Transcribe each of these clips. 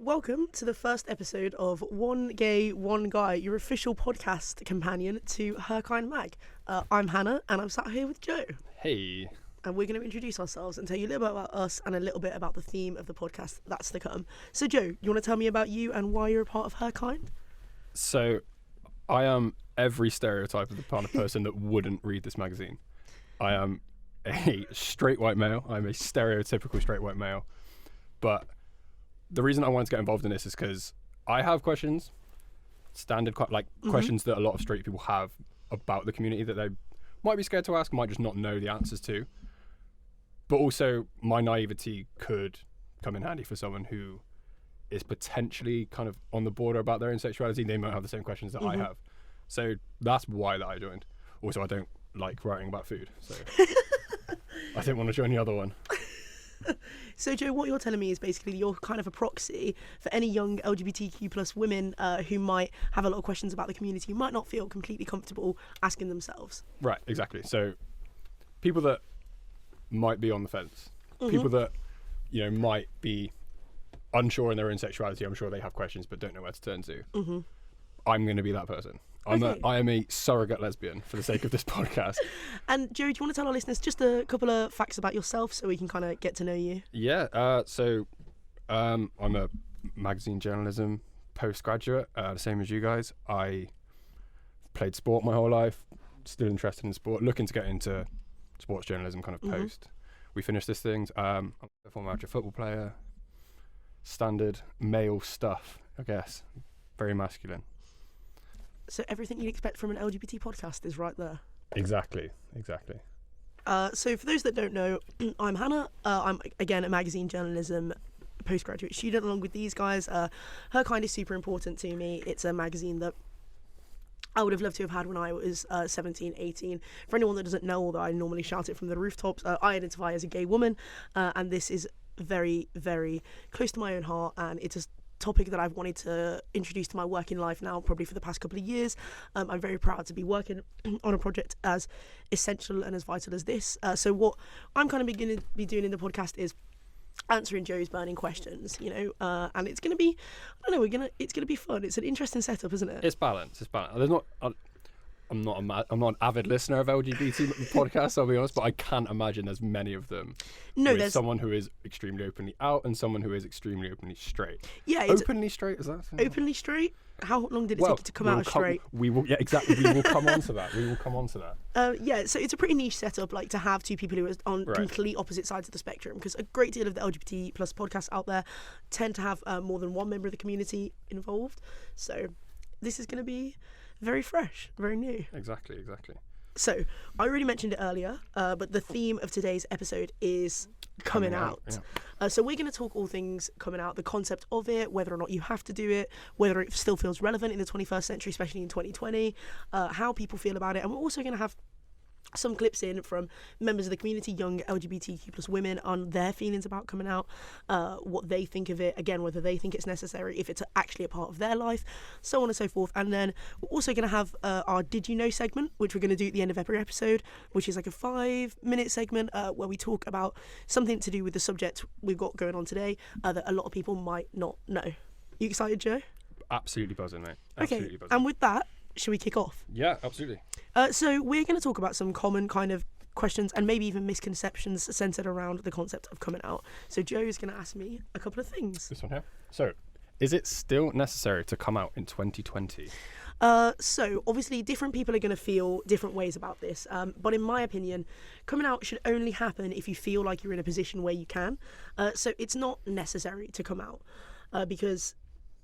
welcome to the first episode of One Gay, One Guy, your official podcast companion to Herkind Mag. I'm Hannah, and I'm sat here with Joe. Hey. And we're going to introduce ourselves and tell you a little bit about us and a little bit about the theme of the podcast that's to come. So, Joe, you want to tell me about you and why you're a part of Herkind? So, I am every stereotype of the kind of person that wouldn't read this magazine. I am a straight white male. I'm a stereotypical straight white male. But the reason I wanted to get involved in this is because I have questions, standard questions that a lot of straight people have about the community that they might be scared to ask, might just not know the answers to. But also, my naivety could come in handy for someone who is potentially kind of on the border about their own sexuality. They might have the same questions that I have. So that's why that I joined. Also, I don't like writing about food, so I didn't want to join the other one. So, Joe, what you're telling me is basically you're kind of a proxy for any young LGBTQ plus women who might have a lot of questions about the community, who might not feel completely comfortable asking themselves. Right, exactly. So people that might be on the fence, people that, might be unsure in their own sexuality, I'm sure they have questions but don't know where to turn to. I'm going to be that person. I am a surrogate lesbian for the sake of this podcast. And Joe, do you want to tell our listeners just a couple of facts about yourself so we can kind of get to know you? Yeah, so I'm a magazine journalism postgraduate, the same as you guys. I played sport my whole life, still interested in sport, looking to get into sports journalism kind of post. We finished this thing. I'm a former amateur football player. Standard male stuff, I guess. Very masculine. So everything you'd expect from an LGBT podcast is right there. Exactly. So for those that don't know, I'm Hannah. I'm, again, a magazine journalism postgraduate student along with these guys. Herkind is super important to me. It's a magazine that I would have loved to have had when I was 17, 18. For anyone that doesn't know, although I normally shout it from the rooftops, I identify as a gay woman, and this is very, very close to my own heart, and it's a topic that I've wanted to introduce to my working life now probably for the past couple of years. I'm very proud to be working on a project as essential and as vital as this. So what I'm kind of going to be doing in the podcast is answering Joe's burning questions, and it's going to be, it's going to be fun. It's an interesting setup, isn't it? It's balanced. There's not. I'm not an avid listener of LGBT podcasts, I'll be honest, but I can't imagine there's many of them. No, there's someone who is extremely openly out and someone who is extremely openly straight. Yeah, openly straight, is that openly straight? How long did it take you to come out straight? We will, yeah, exactly. We will come on to that. Yeah, so it's a pretty niche setup, like to have two people who are on complete opposite sides of the spectrum, because a great deal of the LGBT plus podcasts out there tend to have more than one member of the community involved. So this is going to be very fresh, very new. Exactly. So, I already mentioned it earlier, but the theme of today's episode is coming out. Yeah. So we're going to talk all things coming out, the concept of it, whether or not you have to do it, whether it still feels relevant in the 21st century, especially in 2020, how people feel about it. And we're also going to have some clips in from members of the community, young LGBTQ plus women, on their feelings about coming out, what they think of it, again, whether they think it's necessary, if it's actually a part of their life, so on and so forth. And then we're also going to have our Did You Know segment, which we're going to do at the end of every episode, which is like a 5-minute segment where we talk about something to do with the subject we've got going on today that a lot of people might not know. You excited, Joe? Absolutely buzzing, mate. Absolutely buzzing. And with that, should we kick off? Yeah, absolutely. So we're going to talk about some common kind of questions and maybe even misconceptions centered around the concept of coming out. So Joe is going to ask me a couple of things. This one here. So, is it still necessary to come out in 2020? So obviously different people are going to feel different ways about this. But in my opinion, coming out should only happen if you feel like you're in a position where you can. So it's not necessary to come out because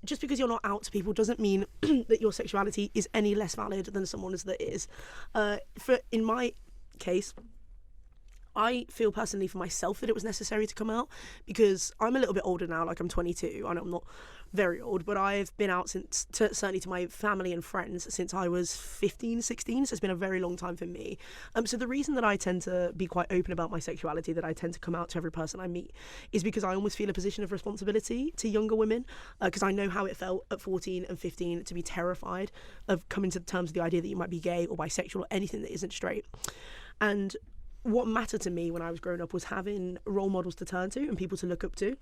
just because you're not out to people doesn't mean that your sexuality is any less valid than someone's that is. In my case, I feel personally for myself that it was necessary to come out because I'm a little bit older now, like I'm 22, and I'm not very old, but I've been out since, certainly to my family and friends, since I was 15, 16, so it's been a very long time for me. So the reason that I tend to be quite open about my sexuality, that I tend to come out to every person I meet, is because I almost feel a position of responsibility to younger women, because I know how it felt at 14 and 15 to be terrified of coming to terms with the idea that you might be gay or bisexual or anything that isn't straight. And what mattered to me when I was growing up was having role models to turn to and people to look up to.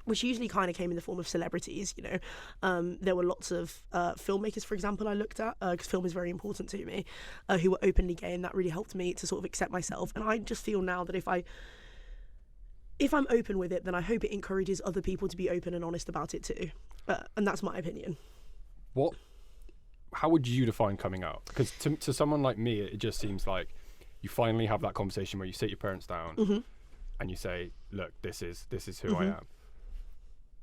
which usually kind of came in the form of celebrities, you know. There were lots of filmmakers, for example, I looked at, because film is very important to me, who were openly gay, and that really helped me to sort of accept myself. And I just feel now that if I'm open with it, then I hope it encourages other people to be open and honest about it too. And that's my opinion. How would you define coming out? Because to someone like me, it just seems like you finally have that conversation where you sit your parents down and you say, look, this is who I am.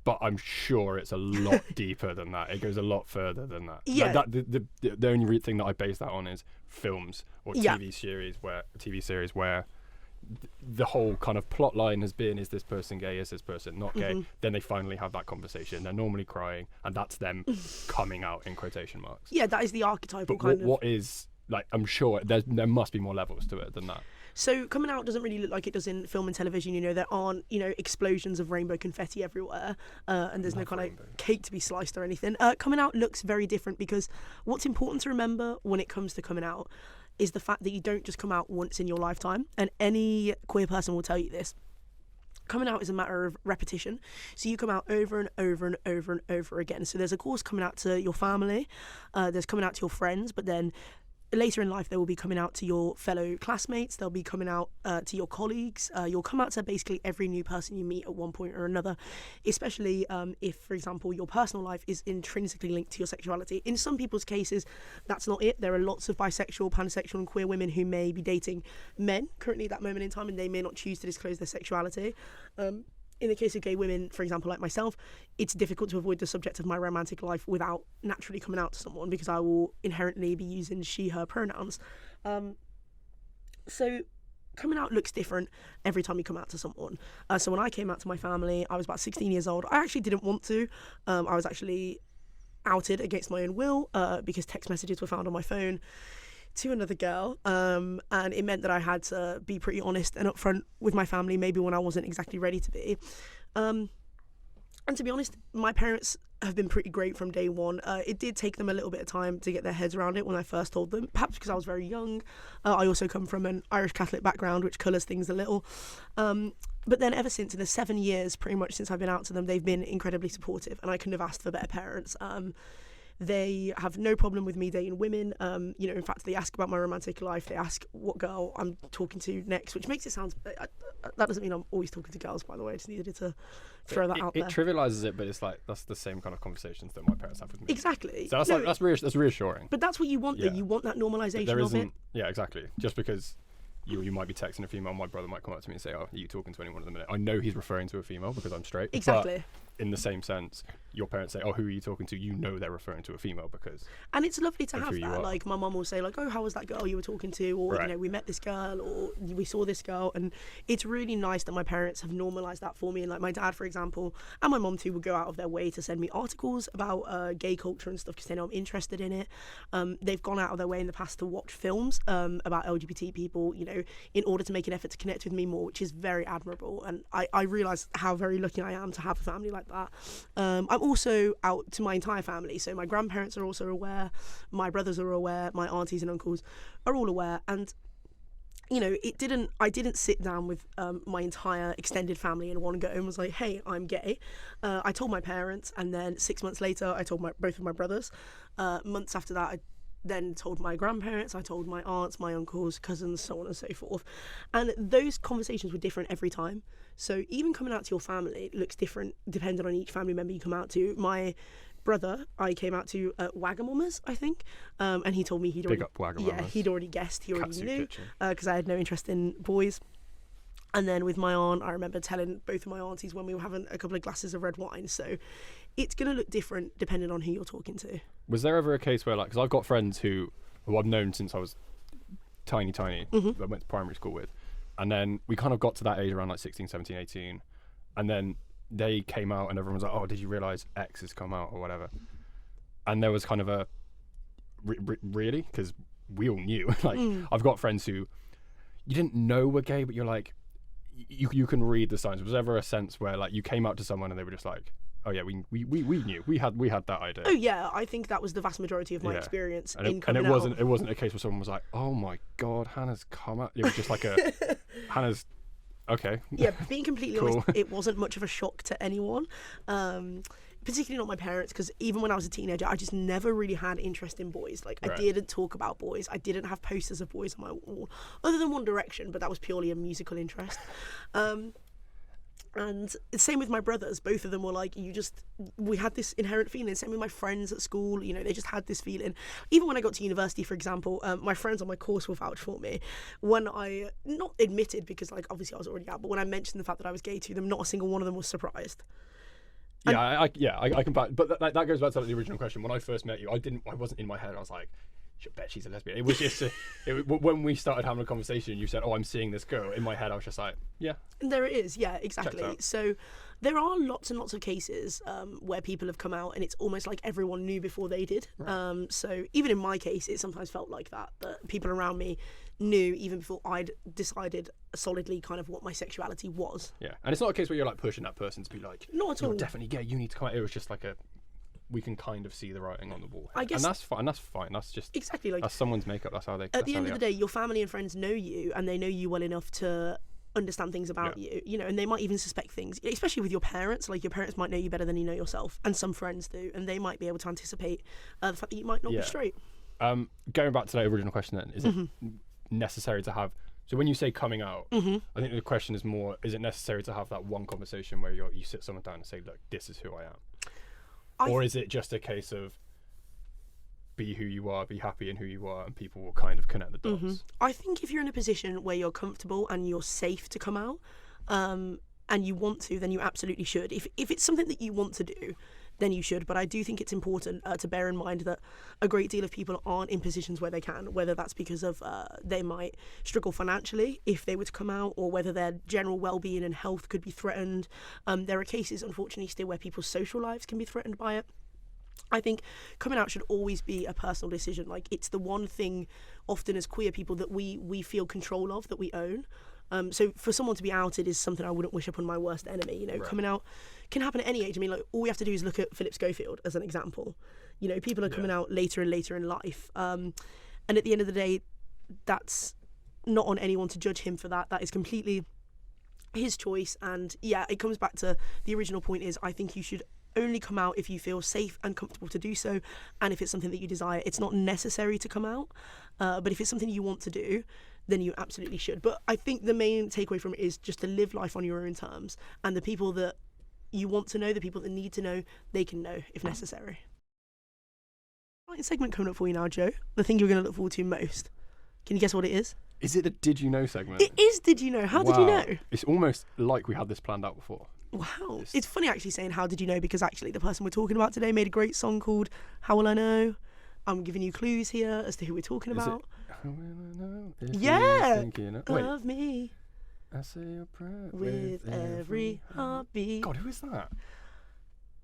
But I'm sure it's a lot deeper than that. It goes a lot further than that. Yeah. The only thing that I base that on is films or TV series where the whole kind of plot line has been, is this person gay, is this person not gay? Then they finally have that conversation. They're normally crying, and that's them coming out in quotation marks. Yeah, that is the archetypal but what is, like, I'm sure there must be more levels to it than that. So coming out doesn't really look like it does in film and television. You know, there aren't, you know, explosions of rainbow confetti everywhere, and there's no kind of cake to be sliced or anything. Coming out looks very different, because what's important to remember when it comes to coming out is the fact that you don't just come out once in your lifetime, and any queer person will tell you this. Coming out is a matter of repetition. So you come out over and over and over and over again. So there's, of course, coming out to your family, there's coming out to your friends, but then later in life, they will be coming out to your fellow classmates. They'll be coming out to your colleagues. You'll come out to basically every new person you meet at one point or another, especially if, for example, your personal life is intrinsically linked to your sexuality. In some people's cases, that's not it. There are lots of bisexual, pansexual and queer women who may be dating men currently at that moment in time, and they may not choose to disclose their sexuality. In the case of gay women, for example, like myself, it's difficult to avoid the subject of my romantic life without naturally coming out to someone, because I will inherently be using she, her pronouns. So coming out looks different every time you come out to someone. So when I came out to my family, I was about 16 years old. I actually didn't want to. I was actually outed against my own will because text messages were found on my phone to another girl, and it meant that I had to be pretty honest and upfront with my family, maybe when I wasn't exactly ready to be. And to be honest, my parents have been pretty great from day one. It did take them a little bit of time to get their heads around it when I first told them, perhaps because I was very young. I also come from an Irish Catholic background, which colours things a little. But then ever since, in the 7 years pretty much since I've been out to them, they've been incredibly supportive, and I couldn't have asked for better parents. They have no problem with me dating women. You know, in fact, they ask about my romantic life. They ask what girl I'm talking to next, which makes it sound... that doesn't mean I'm always talking to girls, by the way. I just needed to throw that out there. It trivialises it, but it's like, that's the same kind of conversations that my parents have with me. Exactly. So that's reassuring. But that's what you want, though. You want that normalisation of it. Yeah, exactly. Just because you might be texting a female, my brother might come up to me and say, oh, are you talking to anyone at the minute? I know he's referring to a female because I'm straight. Exactly. But in the same sense, your parents say, oh, who are you talking to? You know they're referring to a female because... And it's lovely to have that. Like, my mum will say, like, oh, how was that girl you were talking to? Or, you know, we met this girl, or we saw this girl. And it's really nice that my parents have normalised that for me. And, like, my dad, for example, and my mum too, will go out of their way to send me articles about gay culture and stuff because they know I'm interested in it. They've gone out of their way in the past to watch films about LGBT people, you know, in order to make an effort to connect with me more, which is very admirable. And I realise how very lucky I am to have a family like that. I'm also out to my entire family, so my grandparents are also aware, my brothers are aware, my aunties and uncles are all aware, and you know, I didn't sit down with my entire extended family in one go and was like, hey, I'm gay. I told my parents, and then 6 months later I told both of my brothers. Months after that I then told my grandparents, I told my aunts, my uncles, cousins, so on and so forth. And those conversations were different every time. So even coming out to your family looks different depending on each family member you come out to. My brother, I came out to Wagamama's, I think, and he told me he'd already guessed, he already knew, because I had no interest in boys. And then with my aunt, I remember telling both of my aunties when we were having a couple of glasses of red wine. So it's going to look different depending on who you're talking to. Was there ever a case where, like, because I've got friends who I've known since I was tiny, I went to primary school with, and then we kind of got to that age around like 16, 17, 18, and then they came out and everyone was like, oh, did you realise X has come out or whatever? And there was kind of a, really? Because we all knew. Like, I've got friends who you didn't know were gay, but you're like, you can read the signs. Was there ever a sense where, like, you came out to someone and they were just like, oh yeah, we knew, we had that idea? Oh yeah, I think that was the vast majority of my experience in coming out. And it wasn't a case where someone was like, oh my god, Hannah's come out. It was just like Hannah's Okay. Yeah, being completely Cool. honest, it wasn't much of a shock to anyone. Particularly not my parents, because even when I was a teenager, I just never really had interest in boys. Like, I Right. didn't talk about boys. I didn't have posters of boys on my wall, other than One Direction, but that was purely a musical interest. And same with my brothers. Both of them were like, we had this inherent feeling. Same with my friends at school, they just had this feeling. Even when I got to university, for example, my friends on my course will vouch for me. When I, not admitted, because like obviously I was already out, but when I mentioned the fact that I was gay to them, not a single one of them was surprised. Yeah, I can back, but that goes back to the original question. When I first met you, I wasn't in my head. I was like, I bet she's a lesbian. It was just when we started having a conversation, you said, "Oh, I'm seeing this girl." In my head, I was just like, "Yeah." And there it is. Yeah, exactly. Checks out. So there are lots and lots of cases where people have come out, and it's almost like everyone knew before they did. Right. So even in my case, it sometimes felt like that people around me knew even before I'd decided solidly kind of what my sexuality was. Yeah, and it's not a case where you're like pushing that person to be like, Not at "You're all. definitely gay. You need to come out." It was just like we can kind of see the writing on the wall. I guess- and that's fine. That's fine. That's just Exactly. Like, that's someone's makeup. That's how they. at the end of the day, your family and friends know you, and they know you well enough to understand things about you, and they might even suspect things, especially with your parents. Like, your parents might know you better than you know yourself, and some friends do, and they might be able to anticipate the fact that you might not be straight. Going back to the original question, then, is it necessary to have? So when you say coming out, I think the question is more: is it necessary to have that one conversation where you sit someone down and say, "Look, this is who I am," or is it just a case of be who you are, be happy in who you are, and people will kind of connect the dots? I think if you're in a position where you're comfortable and you're safe to come out, and you want to, then you absolutely should. If it's something that you want to do, then you should. But I do think it's important to bear in mind that a great deal of people aren't in positions where they can, whether that's because of they might struggle financially if they were to come out, or whether their general well-being and health could be threatened. There are cases, unfortunately, still where people's social lives can be threatened by it. I think coming out should always be a personal decision. Like, it's the one thing often as queer people that we feel control of, that we own. So for someone to be outed is something I wouldn't wish upon my worst enemy. Right. Coming out can happen at any age. I mean, like, all we have to do is look at Philip Schofield as an example. People are coming out later and later in life. And at the end of the day, that's not on anyone to judge him for that. That is completely his choice. And yeah, it comes back to the original point is, I think you should only come out if you feel safe and comfortable to do so, and if it's something that you desire. It's not necessary to come out, but if it's something you want to do, then you absolutely should. But I think the main takeaway from it is just to live life on your own terms, and the people that you want to know, the people that need to know, they can know if necessary. Right, segment coming up for you now, Joe. The thing you're going to look forward to most. Can you guess what it is? Is it the Did You Know segment? It is Did You Know? How did you Wow. know? It's almost like we had this planned out before. Wow. It's funny actually saying how did you know, because actually the person we're talking about today made a great song called How Will I Know? I'm giving you clues here as to who we're talking Is it- about. How will I know if you Yeah! think you know? Wait, Of me I say a prayer with every heartbeat. God, who is that?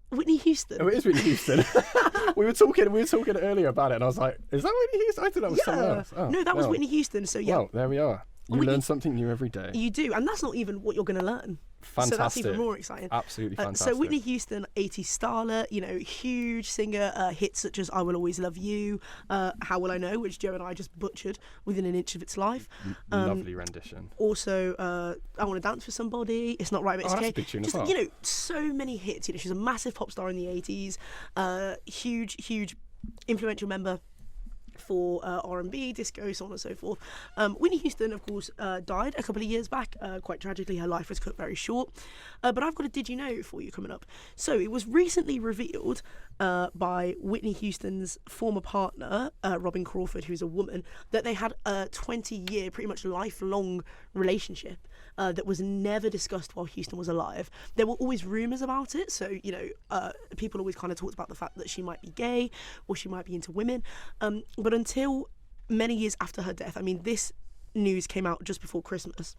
Whitney Houston. Oh, it is Whitney Houston. we were talking earlier about it, and I was like, "Is that Whitney Houston?" I thought that was someone else. Oh, No, that was well. Whitney Houston. So yeah, Well, there we are. You Whitney- learn something new every day. you do, and that's not even what you're going to learn. Fantastic. So that's even more exciting. Absolutely fantastic. So Whitney Houston, 80s starlet, huge singer, hits such as I Will Always Love You, How Will I Know, which Joe and I just butchered within an inch of its life. Lovely rendition. Also, I Want to Dance with Somebody, It's Not Right But It's Oh, that's Okay. a big tune as Just, well. so many hits. She's a massive pop star in the 80s, huge influential member for R&B, disco, so on and so forth. Whitney Houston, of course, died a couple of years back. Quite tragically, her life was cut very short. But I've got a Did You Know for you coming up. So it was recently revealed by Whitney Houston's former partner, Robin Crawford, who's a woman, that they had a 20-year, pretty much lifelong relationship that was never discussed while Houston was alive. There were always rumours about it. So, people always kind of talked about the fact that she might be gay or she might be into women. But until many years after her death, I mean, this news came out just before Christmas.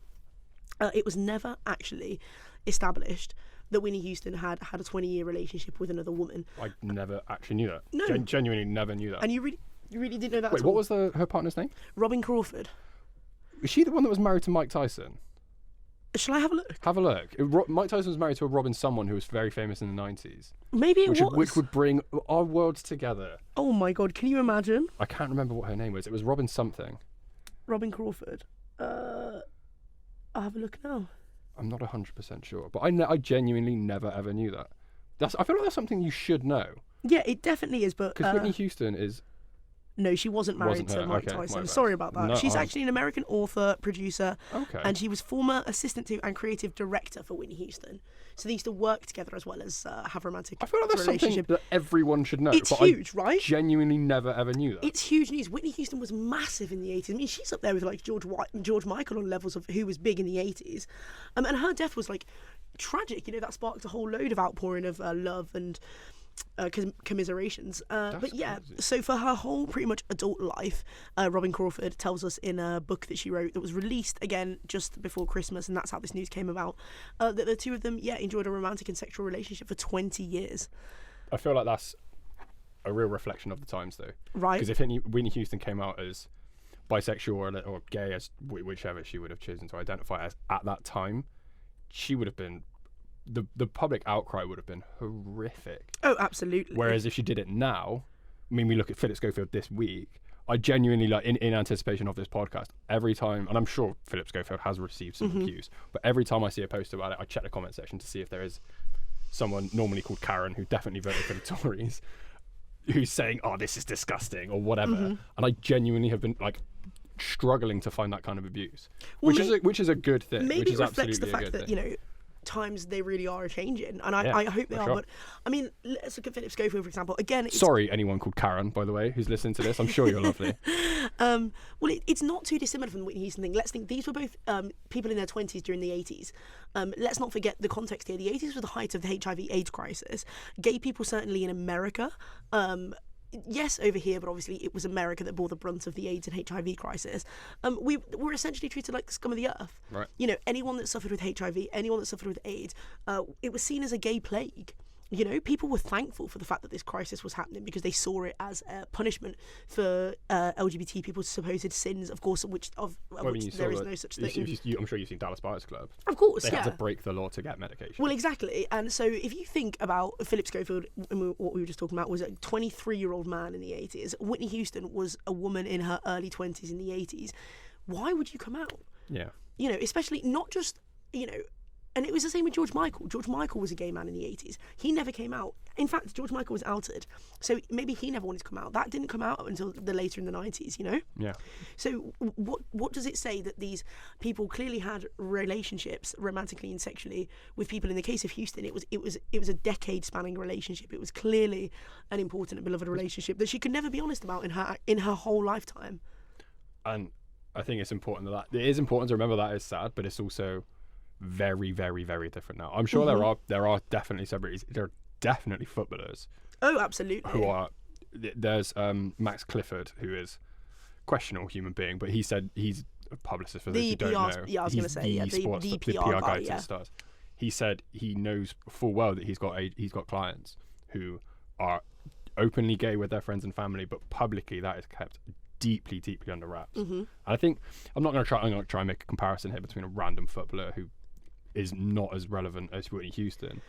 It was never actually established that Whitney Houston had a 20-year relationship with another woman. I never actually knew that. No. Genuinely never knew that. And you really didn't know that Wait, at all? what was her partner's name? Robin Crawford. Was she the one that was married to Mike Tyson? Shall I have a look? Have a look. Mike Tyson was married to a Robin someone who was very famous in the 90s. Maybe it was. Which would bring our worlds together. Oh my God, can you imagine? I can't remember what her name was. It was Robin something. Robin Crawford. I'll have a look now. I'm not 100% sure, but I genuinely never ever knew that. I feel like that's something you should know. Yeah, it definitely is, but Because Whitney Houston is... No, she wasn't married to Mike Tyson. Sorry about that. She's actually an American author, producer, and she was former assistant to and creative director for Whitney Houston. So they used to work together as well as have romantic I feel like that's something that everyone should know. It's huge, right? Genuinely never ever knew that. It's huge news. Whitney Houston was massive in the 80s. I mean, she's up there with like George Michael on levels of who was big in the 80s. And her death was like tragic. You know, that sparked a whole load of outpouring of love and commiserations. But yeah, crazy. So for her whole pretty much adult life, Robin Crawford tells us in a book that she wrote that was released again just before Christmas, and that's how this news came about, that the two of them enjoyed a romantic and sexual relationship for 20 years. I feel like that's a real reflection of the times, though. Right. Because if Whitney Houston came out as bisexual or gay, as whichever she would have chosen to identify as at that time, she would have been... The public outcry would have been horrific. Oh, absolutely. Whereas if she did it now, I mean, we look at Philip Schofield this week, I genuinely, like, in anticipation of this podcast, every time, and I'm sure Philip Schofield has received some abuse, but every time I see a post about it, I check the comment section to see if there is someone normally called Karen who definitely voted for the Tories who's saying, oh, this is disgusting or whatever. And I genuinely have been, like, struggling to find that kind of abuse, which is a good thing. Maybe which is it reflects absolutely the fact that, you know, times they really are changing, and I hope they are. Sure. But I mean, let's look at Philip Schofield, for example. Again, sorry, anyone called Karen, by the way, who's listening to this. I'm sure you're lovely. Well, it's not too dissimilar from the Whitney Houston thing. Let's think these were both people in their 20s during the 80s. Let's not forget the context here. The 80s was the height of the HIV/AIDS crisis. Gay people, certainly in America, yes, over here, but obviously it was America that bore the brunt of the AIDS and HIV crisis. We were essentially treated like the scum of the earth. Right. You know, anyone that suffered with HIV, anyone that suffered with AIDS, it was seen as a gay plague. You know, people were thankful for the fact that this crisis was happening because they saw it as a punishment for LGBT people's supposed sins, of course, which there is no such thing. I'm sure you've seen Dallas Buyers Club. Of course, they had to break the law to get medication. Well, exactly. And so if you think about Philip Schofield, what we were just talking about was a 23-year-old man in the 80s. Whitney Houston was a woman in her early 20s in the 80s. Why would you come out? Yeah. You know, especially not just, you know, and it was the same with George Michael. George Michael was a gay man in the 80s. He never came out. In fact, George Michael was outed. So maybe he never wanted to come out. That didn't come out until later in the 90s, you know? Yeah. So what does it say that these people clearly had relationships romantically and sexually with people? In the case of Houston, it was a decade-spanning relationship. It was clearly an important and beloved relationship that she could never be honest about in her whole lifetime. And I think it's important that it is important to remember that it's sad, but it's also very, very, very different now. I'm sure there are definitely celebrities. There are definitely footballers. Oh, absolutely. Who are there's Max Clifford, who is a questionable human being, but he said he's a publicist for those who don't know. Yeah, I was going to say the PR guy to the stars. He said he knows full well that he's got clients who are openly gay with their friends and family, but publicly that is kept deeply, deeply under wraps. And I think I'm going to try and make a comparison here between a random footballer who is not as relevant as Whitney Houston,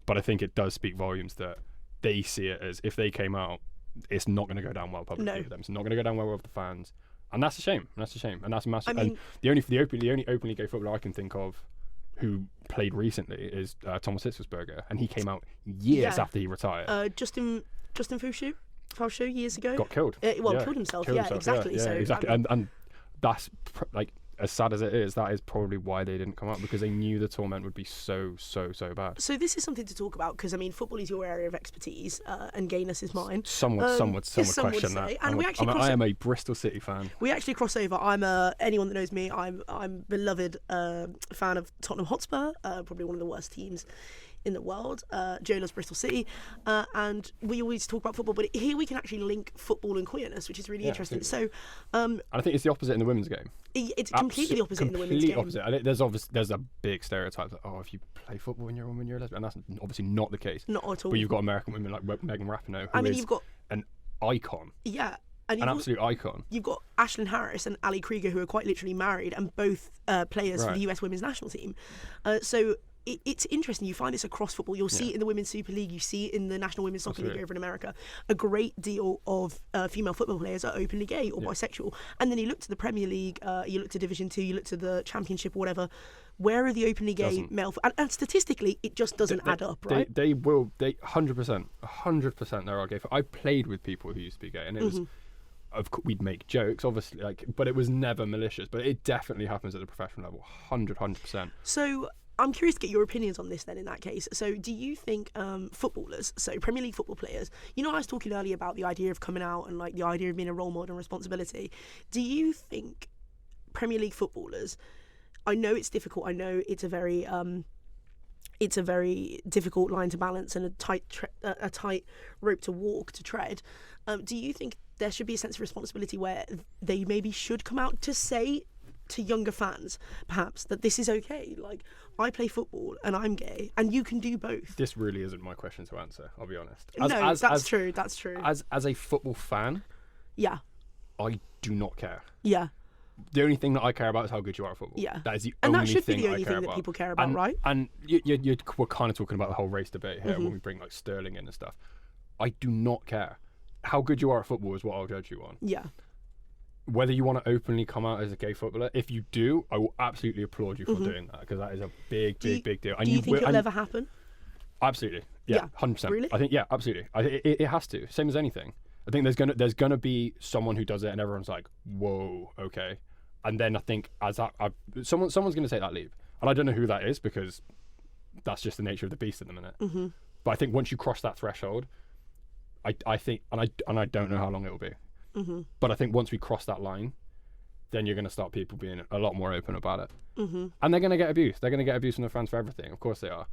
but I think it does speak volumes that they see it as if they came out, it's not going to go down well publicly with them. It's not going to go down well with the fans, and that's a shame. And that's massive. I mean, and the only openly gay footballer I can think of who played recently is Thomas Hitzelsberger, and he came out years after he retired. Justin Faucheux years ago got killed. Killed himself. Exactly. Yeah, exactly. And that's like, as sad as it is, that is probably why they didn't come out, because they knew the torment would be so bad. So this is something to talk about, because I mean, football is your area of expertise, and gayness is mine. Some would question that. And I am a Bristol City fan. We actually cross over. I'm anyone that knows me, I'm beloved fan of Tottenham Hotspur, probably one of the worst teams in the world. Joe loves Bristol City, and we always talk about football, but here we can actually link football and queerness, which is really interesting. Absolutely. So I think it's the opposite in the women's game. It's completely the opposite in the women's game. Opposite. There's a big stereotype that, if you play football when you're a woman, you're a lesbian, and that's obviously not the case. Not at all. But you've got American women like Megan Rapinoe, who is you've got an icon. Yeah. An absolute icon. You've got Ashlyn Harris and Ali Krieger, who are quite literally married and both players for the US women's national team. So it's interesting. You find this across football. You'll see it in the Women's Super League. You see it in the National Women's Soccer League over in America. A great deal of female football players are openly gay or bisexual. And then you look to the Premier League, you look to Division 2, you look to the Championship or whatever. Where are the openly gay male... And statistically, it just doesn't add up, right? They 100%, there are gay... I played with people who used to be gay, and it was... we'd make jokes, obviously, but it was never malicious. But it definitely happens at the professional level, 100%. So I'm curious to get your opinions on this then in that case. So do you think footballers, so Premier League football players, I was talking earlier about the idea of coming out and the idea of being a role model and responsibility. Do you think Premier League footballers... I know it's difficult. I know it's a very difficult line to balance and a tight rope to walk, to tread. Do you think there should be a sense of responsibility where they maybe should come out to say to younger fans, perhaps, that this is okay? I play football and I'm gay, and you can do both. This really isn't my question to answer, I'll be honest. That's true. As a football fan, yeah, I do not care. Yeah. The only thing that I care about is how good you are at football. Yeah. That is the only thing I care about. And only that should be the only thing thing that people care about, right? And we're kind of talking about the whole race debate here when we bring Sterling in and stuff. I do not care. How good you are at football is what I'll judge you on. Yeah. Whether you want to openly come out as a gay footballer, if you do, I will absolutely applaud you for doing that, because that is a big deal. Do you think it'll ever happen? Absolutely. Yeah. 100%. Really? I think, yeah, absolutely. It has to. Same as anything. I think there's gonna be someone who does it and everyone's like, whoa, okay. And then I think someone's going to take that leap. And I don't know who that is, because that's just the nature of the beast at the minute. Mm-hmm. But I think once you cross that threshold, I think, and I don't know how long it will be. Mm-hmm. But I think once we cross that line, then you're going to start people being a lot more open about it. Mm-hmm. And they're going to get abused. They're going to get abused from their fans for everything. Of course they are.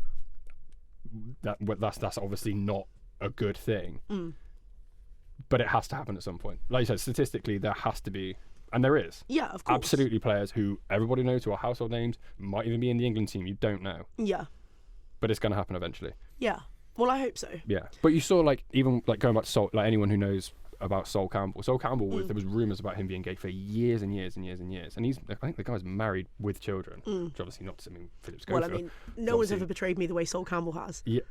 That's obviously not a good thing. Mm. But it has to happen at some point. Like you said, statistically, there has to be... And there is. Yeah, of course. Absolutely players who everybody knows, who are household names, might even be in the England team, you don't know. Yeah. But it's going to happen eventually. Yeah. Well, I hope so. Yeah. But you saw, even going back to Sol, anyone who knows about Sol Campbell. Sol Campbell, there was rumours about him being gay for years and years and years and years. And I think the guy's married with children, which obviously not something Philip Schofield. Well, no one's ever betrayed me the way Sol Campbell has. Yeah.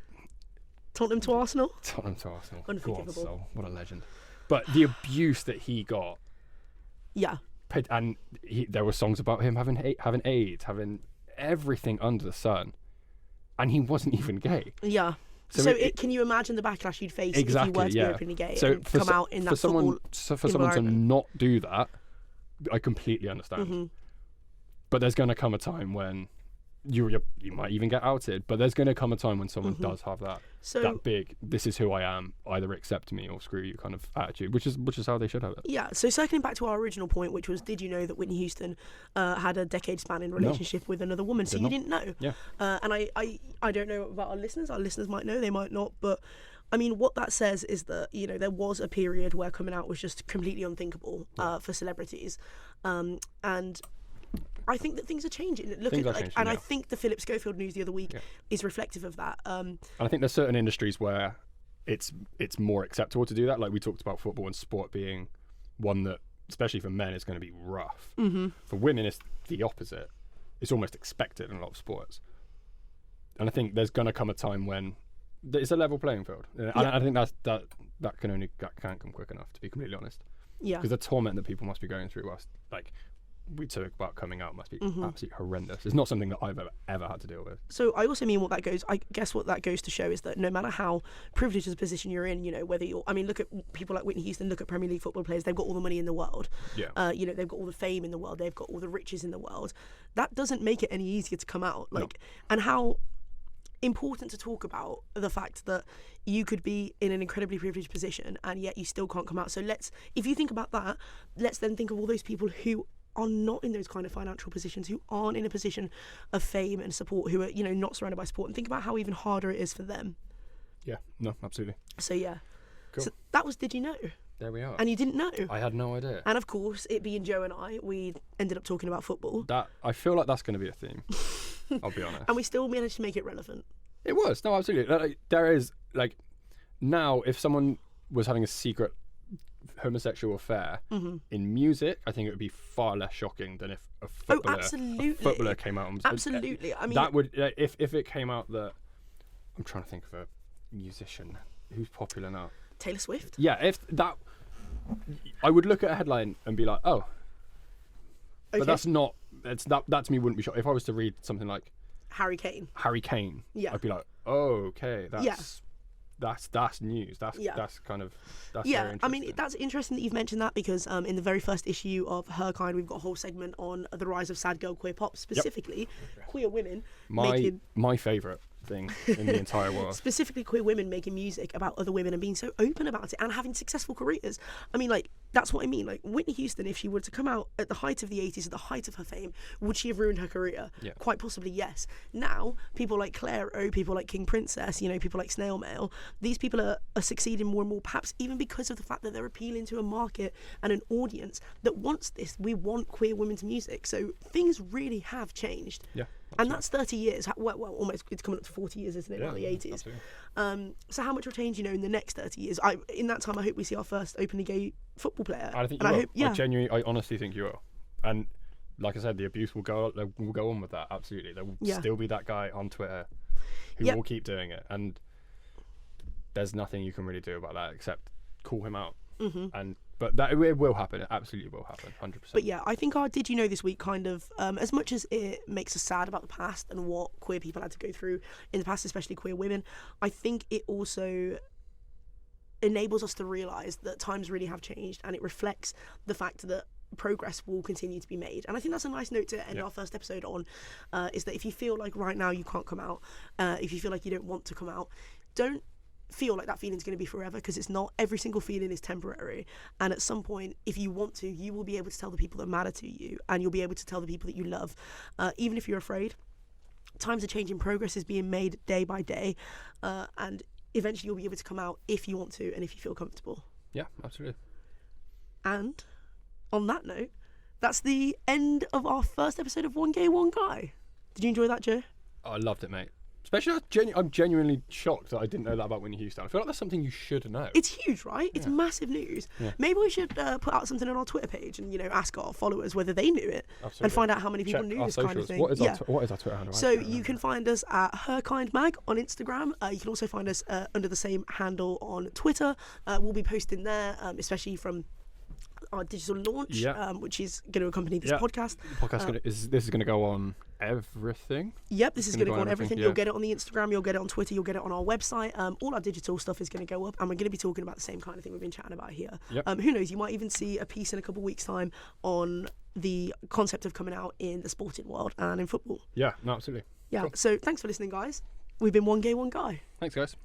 Tottenham to Arsenal? Tottenham to Arsenal. Unforgivable. Go on, Sol. What a legend. But the abuse that he got... Yeah. And there were songs about him having AIDS, having everything under the sun, and he wasn't even gay. Yeah. So can you imagine the backlash you'd face if you were to be openly gay and come out in that football for someone to not do that, I completely understand. Mm-hmm. But there's going to come a time when you might even get outed, but there's going to come a time when someone does have that big, this is who I am, either accept me or screw you kind of attitude, which is how they should have it. Yeah, so circling back to our original point, which was, did you know that Whitney Houston had a decade-spanning relationship with another woman? So you didn't know. Yeah. And I don't know about our listeners might know, they might not, but I mean, what that says is that, there was a period where coming out was just completely unthinkable for celebrities. And I think that things are changing. I think the Philip Schofield news the other week is reflective of that. And I think there's certain industries where it's more acceptable to do that. Like we talked about football and sport being one that, especially for men, is going to be rough. Mm-hmm. For women, it's the opposite. It's almost expected in a lot of sports. And I think there's going to come a time when it's a level playing field. And I think that can't come quick enough, to be completely honest. Yeah. Because the torment that people must be going through whilst, we talk about coming out must be absolutely horrendous. It's not something that I've ever had to deal with. So I also mean what that goes to show is that no matter how privileged a position you're in, whether look at people like Whitney Houston, look at Premier League football players, they've got all the money in the world. Yeah. They've got all the fame in the world, they've got all the riches in the world. That doesn't make it any easier to come out. And how important to talk about the fact that you could be in an incredibly privileged position and yet you still can't come out. So if you think about that, let's then think of all those people who are not in those kind of financial positions, who aren't in a position of fame and support, who are, not surrounded by sport, and think about how even harder it is for them. Yeah, no, absolutely. So yeah. Cool. So that was Did You Know? There we are. And you didn't know. I had no idea. And of course, it being Joe and I, we ended up talking about football. I feel like that's going to be a theme. I'll be honest. And we still managed to make it relevant. It was. No, absolutely. There is, now, if someone was having a secret homosexual affair Mm-hmm. in music, I think it would be far less shocking than if a footballer came out. And, Absolutely. I mean, that would if it came out that I'm trying to think of a musician who's popular now. Taylor Swift. Yeah, if that, I would look at a headline and be like, oh, Okay. but that's not. That to me wouldn't be shocking. If I was to read something like Harry Kane. Harry Kane, Yeah. I'd be like, oh, okay, that's Yeah. that's news. That's Yeah. that's kind of that's Yeah, very I mean, interesting. that's interesting that you've mentioned that because in the very first issue of Herkind, we've got a whole segment on the rise of sad girl queer pop, specifically queer women making... my favourite thing in the entire world. Specifically queer women making music about other women and being so open about it and having successful careers. I mean, like, that's what I mean. Like, Whitney Houston, if she were to come out at the height of the 80s, at the height of her fame, would she have ruined her career? Yeah. Quite possibly, yes. Now, people like Clairo, people like King Princess, people like Snail Mail, these people are succeeding more and more, perhaps even because of the fact that they're appealing to a market and an audience that wants this. We want queer women's music. So things really have changed. Yeah. And that's 30 years. Well, almost, it's coming up to 40 years, isn't it? Yeah, Now the 80s. absolutely. So how much will change, in the next 30 years? In that time, I hope we see our first openly gay football player. I think and you will. hope, yeah. I honestly think you will. And like I said, the abuse will go on with that. Absolutely, there will still be that guy on Twitter who will keep doing it, and there's nothing you can really do about that except call him out. Mm-hmm. But that it will happen. It absolutely will happen, 100%. But yeah, I think our Did You Know this week kind of, as much as it makes us sad about the past and what queer people had to go through in the past, especially queer women, I think it also enables us to realise that times really have changed, and it reflects the fact that progress will continue to be made. And I think that's a nice note to end our first episode on, is that if you feel like right now you can't come out, if you feel like you don't want to come out, don't feel like that feeling's going to be forever, because it's not. Every single feeling is temporary, and at some point, if you want to, you will be able to tell the people that matter to you, and you'll be able to tell the people that you love, even if you're afraid. Times are changing, progress is being made day by day, and eventually you'll be able to come out if you want to and if you feel comfortable. Yeah, absolutely. And on that note, that's the end of our first episode of One Gay, One Guy. Did you enjoy that, Joe? Oh, I loved it, mate. Especially, I'm genuinely shocked that I didn't know that about Whitney Houston. I feel like that's something you should know. It's huge, right? It's massive news. Yeah. Maybe we should put out something on our Twitter page and, ask our followers whether they knew it. Absolutely. And find out how many people Check knew our this socials. kind of thing. What is our Twitter handle? So you can find us at Herkind Mag on Instagram. You can also find us under the same handle on Twitter. We'll be posting there, especially from our digital launch, which is going to accompany this podcast. The podcast this is going to go on everything. Yep, this is going to go on everything. Yeah. You'll get it on the Instagram, you'll get it on Twitter, you'll get it on our website. All our digital stuff is going to go up, and we're going to be talking about the same kind of thing we've been chatting about here. Yep. Who knows, you might even see a piece in a couple of weeks' time on the concept of coming out in the sporting world and in football. Yeah, no, absolutely. Yeah, Cool. So thanks for listening, guys. We've been One Gay, One Guy. Thanks, guys.